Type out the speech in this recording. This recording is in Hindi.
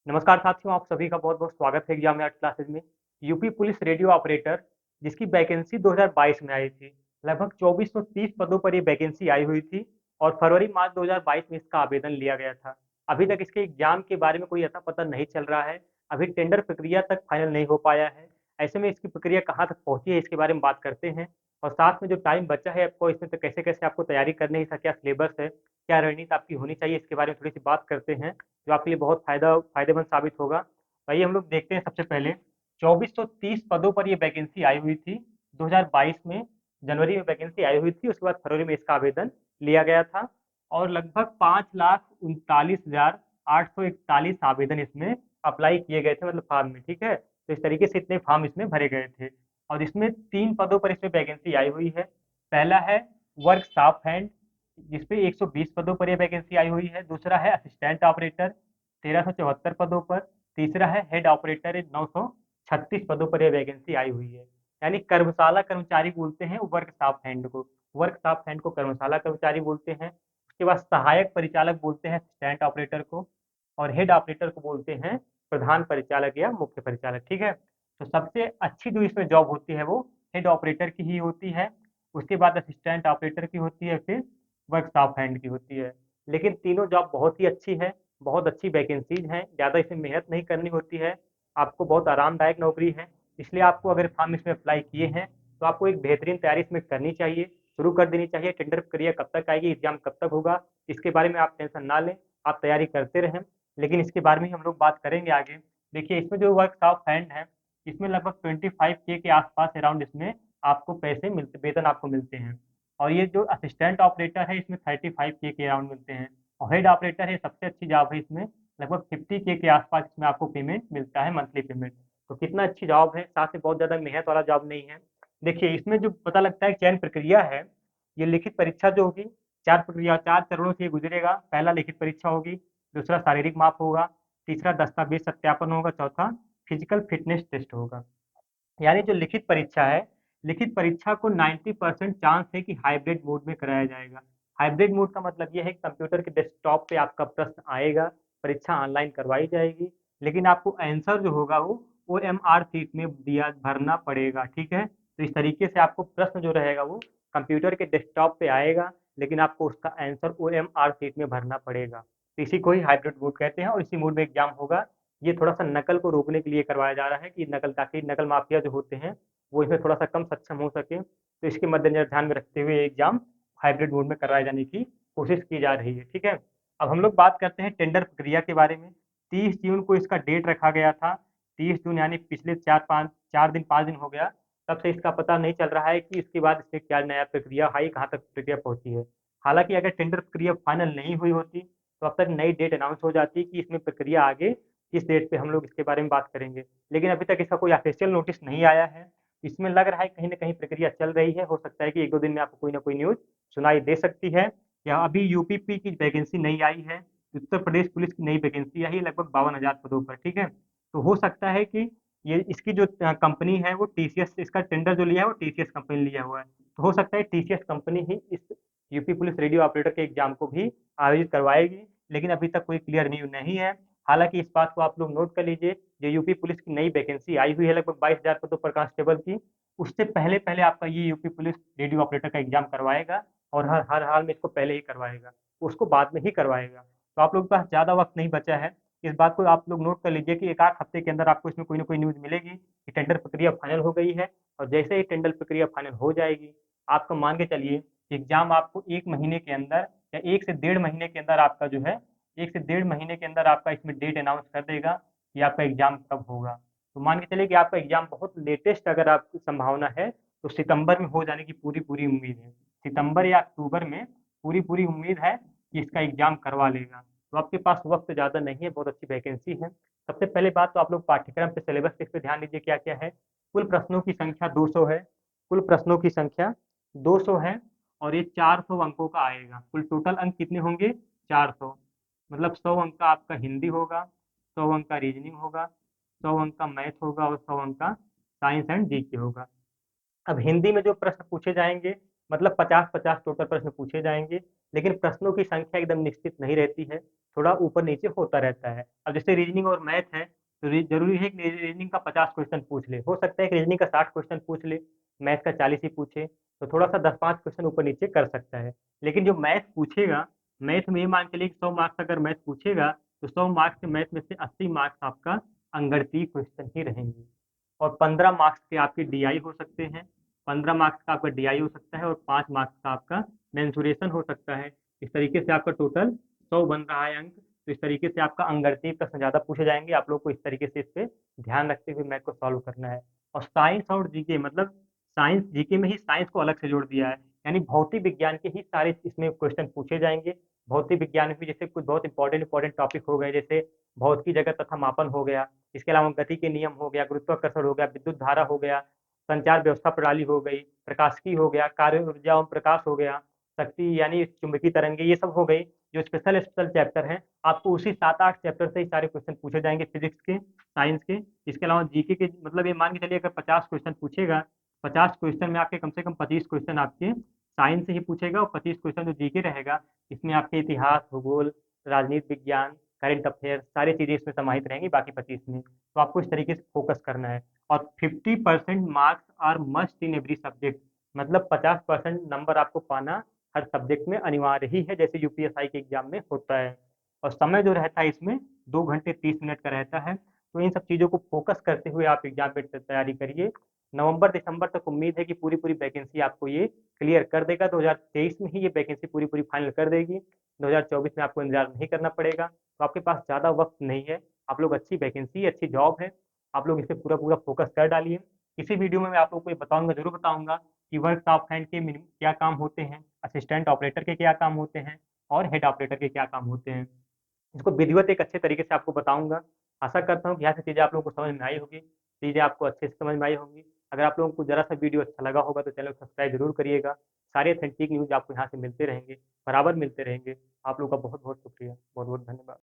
नमस्कार साथियों, आप सभी का बहुत-बहुत स्वागत है एग्जाम यार्ड क्लासेस में। यूपी पुलिस रेडियो ऑपरेटर जिसकी वैकेंसी 2022 में आई थी। लगभग 2430 पदों पर ये वैकेंसी आई हुई थी और फरवरी-मार्च 2022 में इसका आवेदन लिया गया था। अभी तक इसके एग्जाम के बारे में कोई अता-पता नहीं चल रहा है। अभी टेंडर प्रक्रिया तक फाइनल नहीं हो पाया है। ऐसे में इसकी प्रक्रिया कहाँ तक पहुँची है, इसके बारे में बात करते हैं और साथ में जो टाइम बचा है आपको इसमें तो कैसे-कैसे आपको तैयारी करनी है, इसका क्या सिलेबस है, क्या रणनीति आपकी होनी चाहिए, इसके बारे में थोड़ी-सी बात करते हैं। जो आपके लिए बहुत फ़ायदेमंद साबित होगा। तो आइए हम लोग देखते हैं सबसे पहले 2430 पदों पर ये वैकेंसी आई हुई थी। 2022 में जनवरी में वैकेंसी आई हुई थी, उसके बाद फरवरी में इसका आवेदन लिया गया था और लगभग 5,39,841 आवेदन इसमें अप्लाई किए गए थे मतलब फॉर्म में, ठीक है? तो इस तरीके से इतने फॉर्म इसमें भरे गए थे और इसमें 3 पदों पर इसमें वैकेंसी आई हुई है। पहला है वर्क स्टाफ हैंड जिसपे 120 पदों पर ये वैकेंसी आई हुई है। दूसरा है असिस्टेंट ऑपरेटर 1374 पदों पर। तीसरा है हेड ऑपरेटर 936 पदों पर ये वैकेंसी आई हुई है। यानी कर्मशाला कर्मचारी बोलते हैं वर्क स्टाफ हैंड को। वर्क स्टाफ हैंड को कर्मशाला कर्मचारी बोलते हैं। उसके बाद सहायक परिचालक बोलते हैं असिस्टेंट ऑपरेटर को और हेड ऑपरेटर को बोलते हैं प्रधान परिचालक या मुख्य परिचालक, ठीक है? तो सबसे अच्छी जो इसमें जॉब होती है वो हेड ऑपरेटर की ही होती है। उसके बाद असिस्टेंट ऑपरेटर की होती है, फिर वर्क स्टाफ हैंड की होती है। लेकिन तीनों जॉब बहुत ही अच्छी है, बहुत अच्छी वैकेंसीज हैं, ज़्यादा इसमें मेहनत नहीं करनी होती है, आपको बहुत आरामदायक नौकरी है। इसलिए आपको अगर फॉर्म इसमें अप्लाई किए हैं, तो आपको एक बेहतरीन तैयारी इसमें करनी चाहिए, शुरू कर देनी चाहिए। टेंडर प्रक्रिया कब तक आएगी, एग्ज़ाम कब तक होगा, इसके बारे में आप टेंशन ना लें, आप तैयारी करते रहें। लेकिन इसके बारे में ही हम लोग बात करेंगे आगे। देखिए इसमें जो वर्क स्टाफ हैंड है, इसमें लगभग 25K के आसपास अराउंड इसमें आपको पैसे मिलते वेतन आपको मिलते हैं। और ये जो असिस्टेंट ऑपरेटर है इसमें 35K के अराउंड मिलते हैं और हेड ऑपरेटर है सबसे अच्छी जॉब है इसमें लगभग 50K के आसपास इसमें आपको पेमेंट मिलता है मंथली पेमेंट। तो कितना अच्छी जॉब है, साथ में बहुत ज़्यादा मेहनत वाला जॉब नहीं है। देखिए इसमें जो पता लगता है चयन प्रक्रिया है, ये लिखित परीक्षा जो होगी 4 चरणों से ये गुजरेगा। पहला लिखित परीक्षा होगी, दूसरा शारीरिक माप होगा, तीसरा दस्तावेज सत्यापन होगा, चौथा फिजिकल फिटनेस टेस्ट होगा। यानी जो लिखित परीक्षा है, लिखित परीक्षा को 90% चांस है कि हाइब्रिड मोड में कराया जाएगा। हाइब्रिड मोड का मतलब ये है कि कंप्यूटर के डेस्कटॉप पे आपका प्रश्न आएगा, परीक्षा ऑनलाइन करवाई जाएगी, लेकिन आपको आंसर जो होगा वो ओएमआर शीट में दिया भरना पड़ेगा, ठीक है? तो इस तरीके से आपको प्रश्न जो रहेगा वो कंप्यूटर के डेस्कटॉप पे आएगा, लेकिन आपको उसका आंसर ओएमआर शीट में भरना पड़ेगा। तो इसी को ही हाइब्रिड मोड कहते हैं और इसी मोड में एग्जाम होगा। ये थोड़ा-सा नकल को रोकने के लिए करवाया जा रहा है कि नकल ताकि नकल माफिया जो होते हैं, वो इसमें थोड़ा-सा कम सक्षम हो सके। तो इसके मद्देनज़र ध्यान में रखते हुए एग्ज़ाम हाइब्रिड मोड में कराए जाने की कोशिश की जा रही है, ठीक है? अब हम लोग बात करते हैं टेंडर प्रक्रिया के बारे में। 30 जून को इसका डेट रखा गया था। 30 जून यानी पिछले 4 दिन 5 दिन हो गया, तब से इसका पता नहीं चल रहा है कि इसके बाद इसमें क्या नया प्रक्रिया आई, कहाँ तक प्रक्रिया पहुँची है। हालाँकि अगर टेंडर प्रक्रिया फाइनल नहीं हुई होती, तो अब तक नई डेट अनाउंस हो जाती कि इसमें प्रक्रिया आगे किस डेट पे हम लोग इसके बारे में बात करेंगे। लेकिन अभी तक इसका कोई ऑफ़िशियल नोटिस नहीं आया है। इसमें लग रहा है कहीं न कहीं प्रक्रिया चल रही है। हो सकता है कि 1-2 दिन में आपको कोई न कोई न्यूज़ सुनाई दे सकती है या अभी यूपीपी की वैकेंसी नई आई है। उत्तर प्रदेश पुलिस की नई वैकेंसी आई है लगभग 52,000 पदों पर, ठीक है? तो हो सकता है कि ये इसकी जो कंपनी है वो टीसीएस इसका टेंडर जो लिया है वो टीसीएस कंपनी ने लिया हुआ है। तो हो सकता है टीसीएस कंपनी ही इस यूपी पुलिस रेडियो ऑपरेटर के एग्ज़ाम को भी आयोजित करवाएगी, लेकिन अभी तक कोई क्लियर न्यूज़ नहीं है। हालाँकि इस बात को आप लोग नोट कर लीजिए, जो यूपी पुलिस की नई वैकेंसी आई हुई है लगभग 22,000 पदों पर कांस्टेबल की, उससे पहले-पहले आपका ये यूपी पुलिस रेडियो ऑपरेटर का एग्ज़ाम करवाएगा और हर हर हाल में इसको पहले ही करवाएगा, उसको बाद में ही करवाएगा। तो आप लोगों के पास ज़्यादा वक़्त नहीं बचा है, इस बात को आप लोग नोट कर लीजिए कि 1 आध हफ्ते के अंदर आपको इसमें कोई न कोई न्यूज़ मिलेगी कि टेंडर प्रक्रिया फाइनल हो गई है और जैसे ही टेंडर प्रक्रिया फाइनल हो जाएगी, आपका मान के चलिए एग्ज़ाम आपको 1 महीने के अंदर या 1 से डेढ़ महीने के अंदर आपका जो है 1 से डेढ़ महीने के अंदर आपका इसमें डेट अनाउंस कर देगा कि आपका एग्ज़ाम कब होगा। तो मान के चलिए कि आपका एग्ज़ाम बहुत लेटेस्ट अगर आपकी संभावना है, तो सितंबर में हो जाने की पूरी-पूरी उम्मीद है। सितंबर या अक्टूबर में पूरी-पूरी उम्मीद है कि इसका एग्ज़ाम करवा लेगा। तो आपके पास वक़्त ज़्यादा नहीं है, बहुत अच्छी वैकेंसी है। सबसे पहले बात तो आप लोग पाठ्यक्रम पे सिलेबस पे इस पे ध्यान दीजिए क्या-क्या है। कुल प्रश्नों की संख्या 200 है, कुल प्रश्नों की संख्या 200 है और ये 400 अंकों का आएगा। कुल टोटल अंक कितने होंगे? 400 मतलब 100 अंक का आपका हिंदी होगा, 100 अंक का रीज़निंग होगा, 100 अंक का मैथ होगा और 100 अंक का साइंस एंड जीके होगा। अब हिंदी में जो प्रश्न पूछे जाएँगे मतलब 50-50 टोटल प्रश्न पूछे जाएँगे, लेकिन प्रश्नों की संख्या एकदम निश्चित नहीं रहती है। थोड़ा ऊपर-नीचे होता रहता है। अब जैसे रीज़निंग और मैथ है, तो ज़रूरी है कि रीज़निंग का 50 क्वेश्चन पूछ ले। हो सकता है कि रीज़निंग का 60 क्वेश्चन पूछ ले, मैथ का 40 ही पूछे, तो थोड़ा-सा 10-5 क्वेश्चन ऊपर-नीचे कर सकता है। लेकिन जो मैथ पूछेगा, मैथ में ये मान के चलिए कि 100 मार्क्स अगर मैथ पूछेगा, तो 100 मार्क्स के मैथ में से 80 मार्क्स आपका अंकगणितीय क्वेश्चन ही रहेंगे। और 15 मार्क्स के आपके डीआई हो सकते हैं, 15 मार्क्स का आपका डीआई हो सकता है और 5 मार्क्स का आपका मेंसुरेशन हो सकता है। इस तरीके से आपका टोटल 100 बन रहा है अंक। तो इस तरीके से आपका अंकगणितीय प्रश्न ज़्यादा पूछे जाएँगे। आप लोगों को इस तरीके से इस पे ध्यान रखते हुए मैथ को सॉल्व करना है। और साइंस और जीके मतलब साइंस जीके में ही साइंस को अलग से जोड़ दिया है। यानी भौतिक विज्ञान के ही सारे इसमें क्वेश्चन पूछे जाएँगे। भौतिक विज्ञान में भी जैसे कुछ बहुत इम्पोर्टेंट टॉपिक हो गए, जैसे भौतिकी जगत तथा मापन हो गया। इसके अलावा गति के नियम हो गया, गुरुत्वाकर्षण हो गया, विद्युत धारा हो गया, संचार व्यवस्था प्रणाली हो गई, प्रकाशिकी हो गया, कार्य ऊर्जा एवं प्रकाश हो गया, शक्ति यानी चुंबकीय तरंगे, ये सब हो गई। जो स्पेशल स्पेशल चैप्टर हैं, आपको उसी 7-8 चैप्टर से ही सारे क्वेश्चन पूछे जाएँगे फिज़िक्स के, साइंस के। इसके अलावा जीके के मतलब ये मान के चलिए अगर 50 क्वेश्चन पूछेगा, 50 क्वेश्चन में आपके कम से कम 25 क्वेश्चन आपके साइंस से ही पूछेगा और 25 क्वेश्चन जो जीके रहेगा, इसमें आपके इतिहास, भूगोल, राजनीति विज्ञान, करंट अफेयर्स सारी चीज़ें इसमें समाहित रहेंगी बाकी 25 में। तो आपको इस तरीके से फोकस करना है। और 50% marks are must in every subject, मतलब 50% नंबर आपको पाना हर सब्जेक्ट में अनिवार्य ही है, जैसे यूपीएसआई के एग्जाम में होता है। और समय जो रहता है इसमें 2 घंटे 30 मिनट का रहता है। तो इन सब चीज़ों को फोकस करते हुए आप एग्जाम पे तैयारी करिए। नवंबर दिसंबर तक उम्मीद है कि पूरी पूरी वैकेंसी आपको ये क्लियर कर देगा। 2023 में ही ये वैकेंसी पूरी पूरी फाइनल कर देगी। 2024 में आपको इंतजार नहीं करना पड़ेगा। तो आपके पास ज़्यादा वक्त नहीं है। आप लोग अच्छी वैकेंसी, अच्छी जॉब है, आप लोग इस पे पूरा-पूरा फ़ोकस कर डालिए। इसी वीडियो में मैं आप लोगों को ये बताऊँगा, ज़रूर बताऊँगा कि वर्क ऑफ हैंड के क्या काम होते हैं, असिस्टेंट ऑपरेटर के क्या काम होते हैं और हेड ऑपरेटर के क्या काम होते हैं। इसको विधिवत एक अच्छे तरीके से आपको बताऊँगा। आशा करता हूँ कि यहाँ से चीज़ें आप लोगों को समझ में आई होगी, चीज़ें आपको अच्छे से समझ में आई होंगी। अगर आप लोगों को ज़रा-सा वीडियो अच्छा लगा होगा तो चैनल को सब्सक्राइब ज़रूर करिएगा। सारे ऑथेंटिक न्यूज़ आपको यहाँ से मिलते रहेंगे, बराबर मिलते रहेंगे। आप लोगों का बहुत-बहुत शुक्रिया। बहुत-बहुत धन्यवाद।